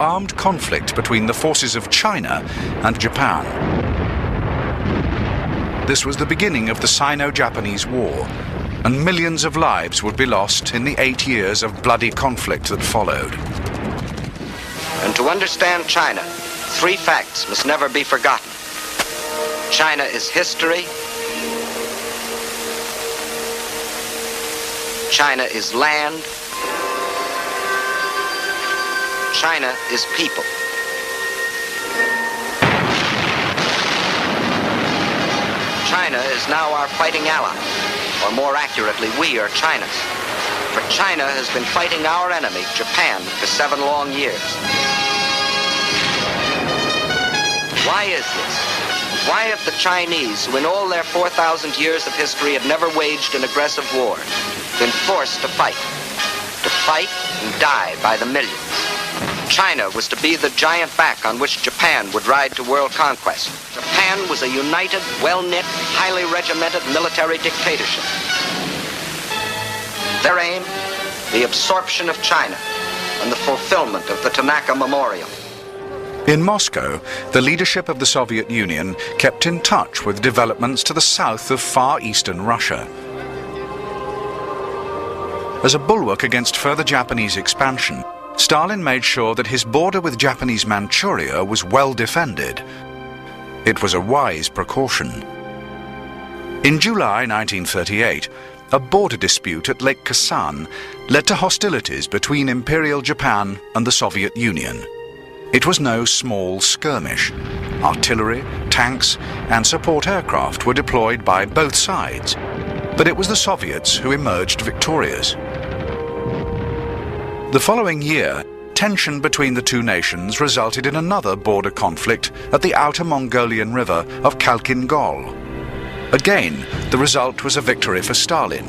armed conflict between the forces of China and Japan. This was the beginning of the Sino-Japanese War, and millions of lives would be lost in the 8 years of bloody conflict that followed. And to understand China, 3 facts must never be forgotten. China is history. China is land. China is people. China is now our fighting ally, or more accurately, we are China's. For China has been fighting our enemy, Japan, for 7 long years. Why is this? Why have the Chinese, who in all their 4,000 years of history have never waged an aggressive war, been forced to fight and die by the millions? China was to be the giant back on which Japan would ride to world conquest. Japan was a united, well-knit, highly regimented military dictatorship. Their aim, the absorption of China and the fulfillment of the Tanaka Memorial. In Moscow, the leadership of the Soviet Union kept in touch with developments to the south of far eastern Russia. As a bulwark against further Japanese expansion, Stalin made sure that his border with Japanese Manchuria was well defended. It was a wise precaution. In July 1938, a border dispute at Lake Khasan led to hostilities between Imperial Japan and the Soviet Union. It was no small skirmish. Artillery, tanks, and support aircraft were deployed by both sides, but it was the Soviets who emerged victorious. The following year, tension between the two nations resulted in another border conflict at the outer Mongolian river of Khalkhin-Gol. Again, the result was a victory for Stalin,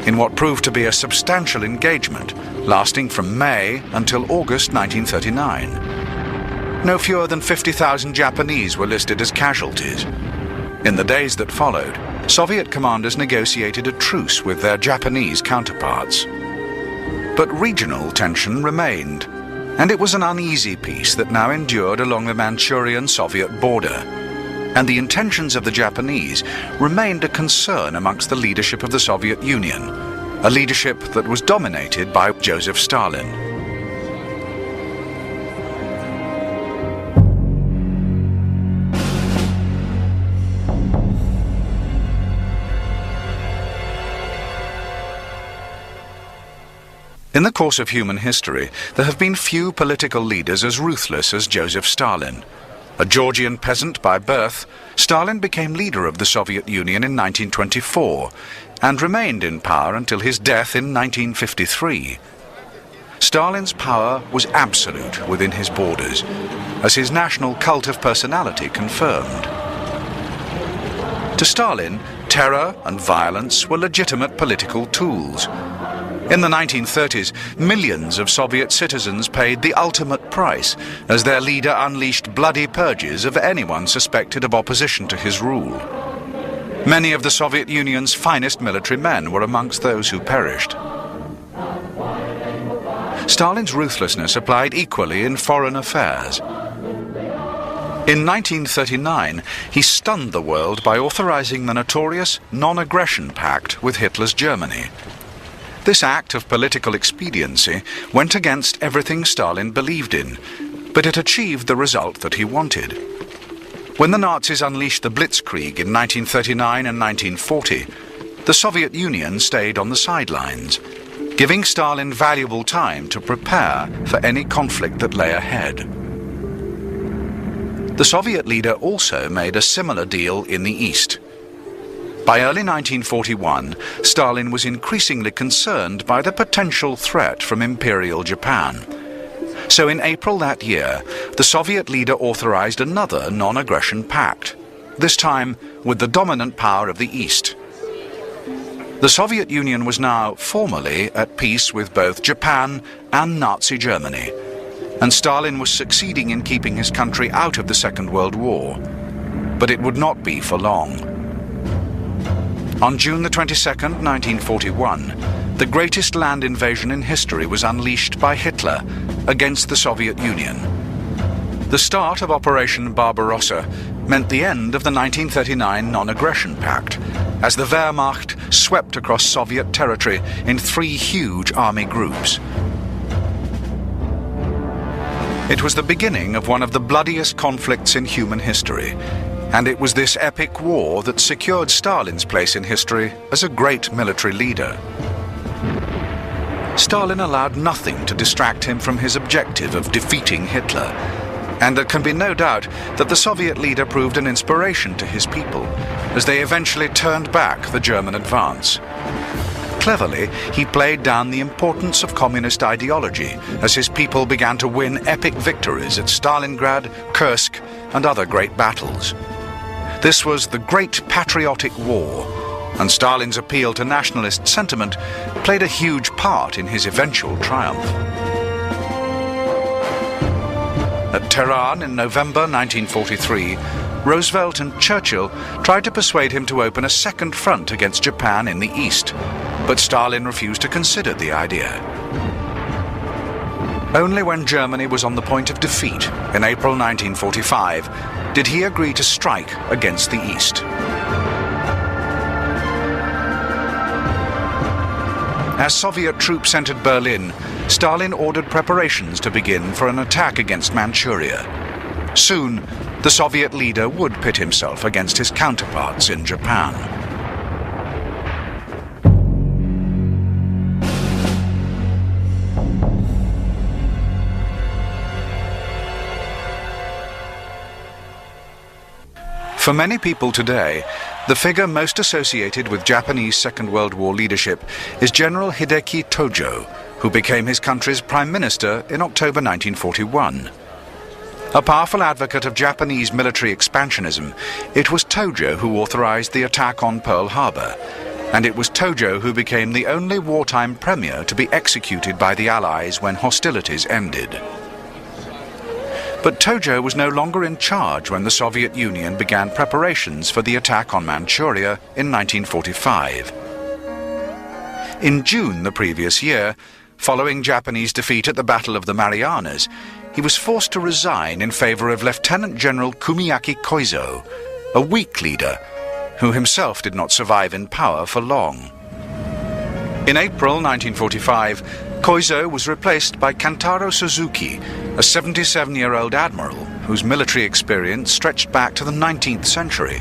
in what proved to be a substantial engagement, lasting from May until August 1939. No fewer than 50,000 Japanese were listed as casualties. In the days that followed, Soviet commanders negotiated a truce with their Japanese counterparts. But regional tension remained, and it was an uneasy peace that now endured along the Manchurian-Soviet border. And the intentions of the Japanese remained a concern amongst the leadership of the Soviet Union, a leadership that was dominated by Joseph Stalin. In the course of human history, there have been few political leaders as ruthless as Joseph Stalin. A Georgian peasant by birth, Stalin became leader of the Soviet Union in 1924 and remained in power until his death in 1953. Stalin's power was absolute within his borders, as his national cult of personality confirmed. To Stalin, terror and violence were legitimate political tools. In the 1930s, millions of Soviet citizens paid the ultimate price as their leader unleashed bloody purges of anyone suspected of opposition to his rule. Many of the Soviet Union's finest military men were amongst those who perished. Stalin's ruthlessness applied equally in foreign affairs. In 1939, he stunned the world by authorizing the notorious Non-Aggression Pact with Hitler's Germany. This act of political expediency went against everything Stalin believed in, but it achieved the result that he wanted. When the Nazis unleashed the Blitzkrieg in 1939 and 1940, the Soviet Union stayed on the sidelines, giving Stalin valuable time to prepare for any conflict that lay ahead. The Soviet leader also made a similar deal in the East. By early 1941, Stalin was increasingly concerned by the potential threat from Imperial Japan. So in April that year, the Soviet leader authorized another non-aggression pact, this time with the dominant power of the East. The Soviet Union was now formally at peace with both Japan and Nazi Germany, and Stalin was succeeding in keeping his country out of the Second World War. But it would not be for long. On June the 22nd, 1941, the greatest land invasion in history was unleashed by Hitler against the Soviet Union. The start of Operation Barbarossa meant the end of the 1939 Non-Aggression Pact, as the Wehrmacht swept across Soviet territory in 3 huge army groups. It was the beginning of one of the bloodiest conflicts in human history, and it was this epic war that secured Stalin's place in history as a great military leader. Stalin allowed nothing to distract him from his objective of defeating Hitler, and there can be no doubt that the Soviet leader proved an inspiration to his people, as they eventually turned back the German advance. Cleverly, he played down the importance of communist ideology as his people began to win epic victories at Stalingrad, Kursk, and other great battles. This was the Great Patriotic War, and Stalin's appeal to nationalist sentiment played a huge part in his eventual triumph. At Tehran in November 1943, Roosevelt and Churchill tried to persuade him to open a second front against Japan in the east, but Stalin refused to consider the idea. Only when Germany was on the point of defeat in April 1945 did he agree to strike against the east. As Soviet troops entered Berlin, Stalin ordered preparations to begin for an attack against Manchuria. Soon, the Soviet leader would pit himself against his counterparts in Japan. For many people today, the figure most associated with Japanese Second World War leadership is General Hideki Tojo, who became his country's prime minister in October 1941. A powerful advocate of Japanese military expansionism, it was Tojo who authorized the attack on Pearl Harbor, and it was Tojo who became the only wartime premier to be executed by the Allies when hostilities ended. But Tojo was no longer in charge when the Soviet Union began preparations for the attack on Manchuria in 1945. In June the previous year, following Japanese defeat at the Battle of the Marianas, he was forced to resign in favor of Lieutenant General Kumiaki Koizo, a weak leader who himself did not survive in power for long. In April 1945, Koizo was replaced by Kantaro Suzuki, a 77-year-old admiral whose military experience stretched back to the 19th century.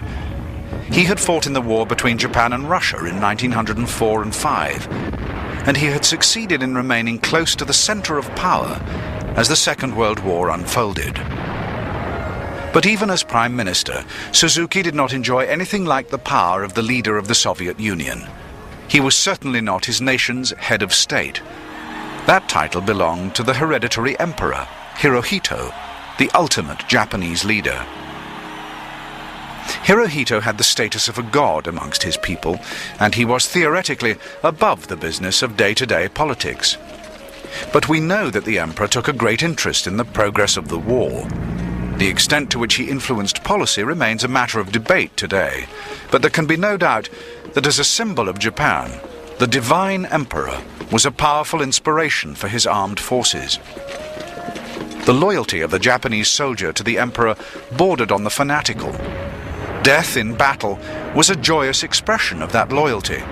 He had fought in the war between Japan and Russia in 1904 and 5, and he had succeeded in remaining close to the center of power as the Second World War unfolded. But even as Prime Minister, Suzuki did not enjoy anything like the power of the leader of the Soviet Union. He was certainly not his nation's head of state. That title belonged to the hereditary emperor, Hirohito, the ultimate Japanese leader. Hirohito had the status of a god amongst his people, and he was theoretically above the business of day-to-day politics. But we know that the emperor took a great interest in the progress of the war. The extent to which he influenced policy remains a matter of debate today, but there can be no doubt that as a symbol of Japan, the divine emperor was a powerful inspiration for his armed forces. The loyalty of the Japanese soldier to the emperor bordered on the fanatical. Death in battle was a joyous expression of that loyalty,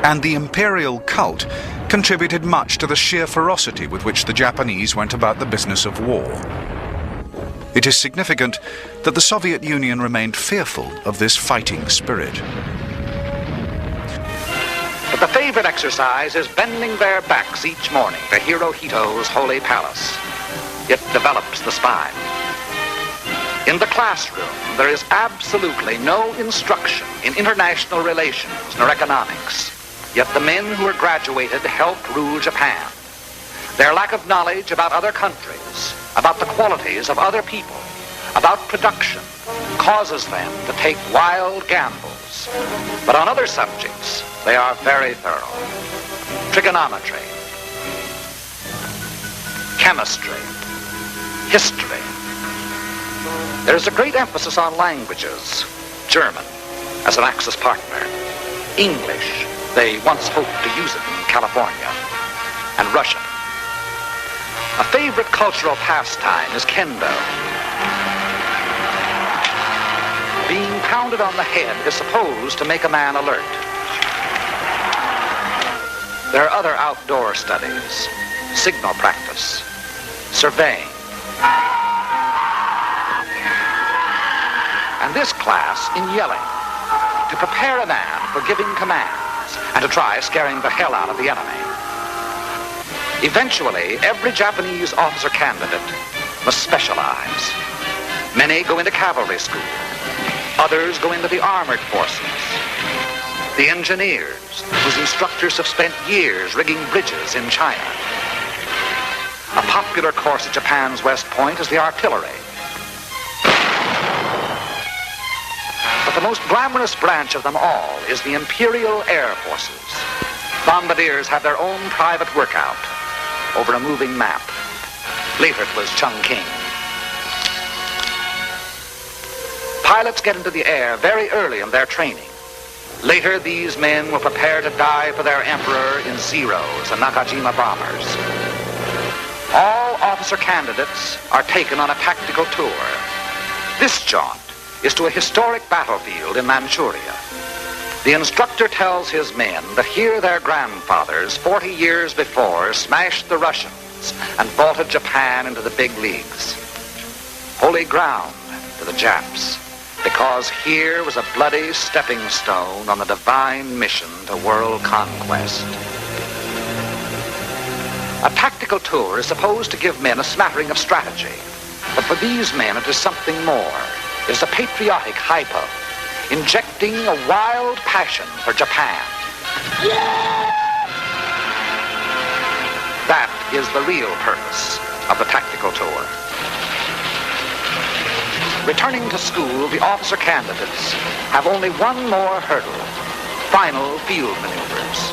and the imperial cult contributed much to the sheer ferocity with which the Japanese went about the business of war. It is significant that the Soviet Union remained fearful of this fighting spirit. But the favorite exercise is bending their backs each morning to Hirohito's holy palace. It develops the spine. In the classroom, there is absolutely no instruction in international relations nor economics. Yet the men who are graduated help rule Japan. Their lack of knowledge about other countries, about the qualities of other people, about production, causes them to take wild gambles. But on other subjects, they are very thorough. Trigonometry, chemistry, history. There is a great emphasis on languages. German as an Axis partner. English, they once hoped to use it in California. And Russian. A favorite cultural pastime is kendo, Being pounded on the head is supposed to make a man alert. There are other outdoor studies, signal practice, surveying. And this class in yelling, to prepare a man for giving commands and to try scaring the hell out of the enemy. Eventually, every Japanese officer candidate must specialize. Many go into cavalry school. Others go into the armored forces. The engineers, whose instructors have spent years rigging bridges in China. A popular course at Japan's West Point is the artillery. But the most glamorous branch of them all is the Imperial Air Forces. Bombardiers have their own private workout over a moving map. Later it was Chungking. Pilots get into the air very early in their training. Later, these men will prepare to die for their emperor in Zeros and Nakajima bombers. All officer candidates are taken on a tactical tour. This jaunt is to a historic battlefield in Manchuria. The instructor tells his men that here their grandfathers, 40 years before, smashed the Russians and vaulted Japan into the big leagues. Holy ground to the Japs, because here was a bloody stepping stone on the divine mission to world conquest. A tactical tour is supposed to give men a smattering of strategy, but for these men it is something more. It is a patriotic hypo, injecting a wild passion for Japan. That is the real purpose of the tactical tour. Returning to school, the officer candidates have only one more hurdle: final field maneuvers.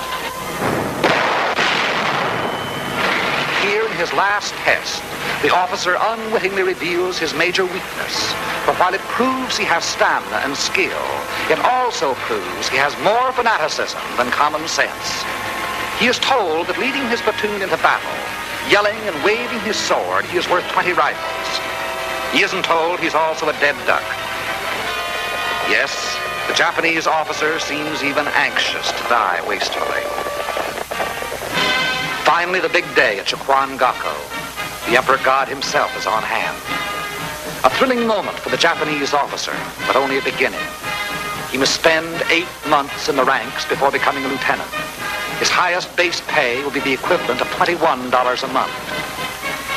Here in his last test, the officer unwittingly reveals his major weakness. For while it proves he has stamina and skill, it also proves he has more fanaticism than common sense. He is told that leading his platoon into battle, yelling and waving his sword, he is worth 20 rifles. He isn't told he's also a dead duck. Yes, the Japanese officer seems even anxious to die wastefully. Finally, the big day at Chikuan-Gakko. The Emperor God himself is on hand. A thrilling moment for the Japanese officer, but only a beginning. He must spend 8 months in the ranks before becoming a lieutenant. His highest base pay will be the equivalent of $21 a month.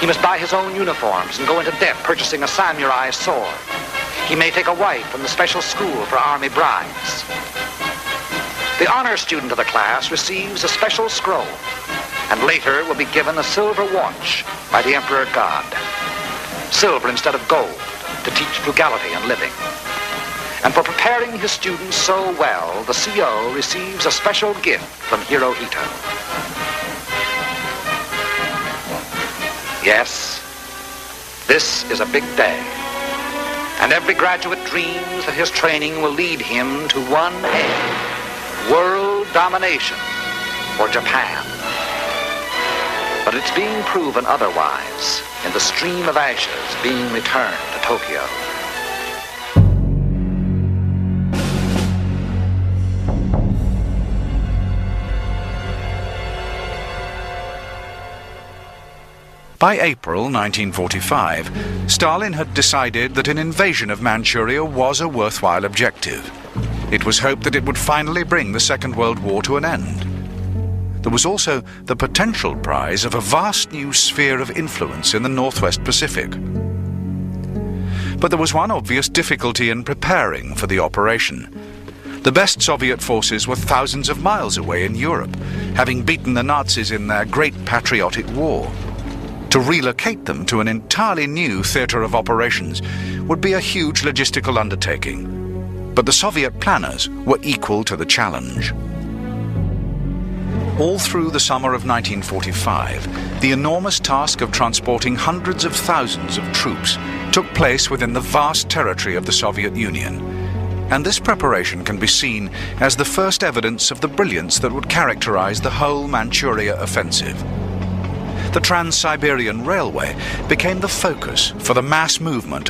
He must buy his own uniforms and go into debt purchasing a samurai sword. He may take a wife from the special school for army brides. The honor student of the class receives a special scroll, and later will be given a silver watch by the Emperor God. Silver instead of gold, to teach frugality in living. And for preparing his students so well, the CO receives a special gift from Hirohito. Yes, this is a big day, and every graduate dreams that his training will lead him to one aim: world domination for Japan. But it's being proven otherwise in the stream of ashes being returned to Tokyo. By April 1945, Stalin had decided that an invasion of Manchuria was a worthwhile objective. It was hoped that it would finally bring the Second World War to an end. There was also the potential prize of a vast new sphere of influence in the Northwest Pacific. But there was one obvious difficulty in preparing for the operation. The best Soviet forces were thousands of miles away in Europe, having beaten the Nazis in their great patriotic war. To relocate them to an entirely new theatre of operations would be a huge logistical undertaking. But the Soviet planners were equal to the challenge. All through the summer of 1945, the enormous task of transporting hundreds of thousands of troops took place within the vast territory of the Soviet Union. And this preparation can be seen as the first evidence of the brilliance that would characterize the whole Manchuria offensive. The Trans-Siberian Railway became the focus for the mass movement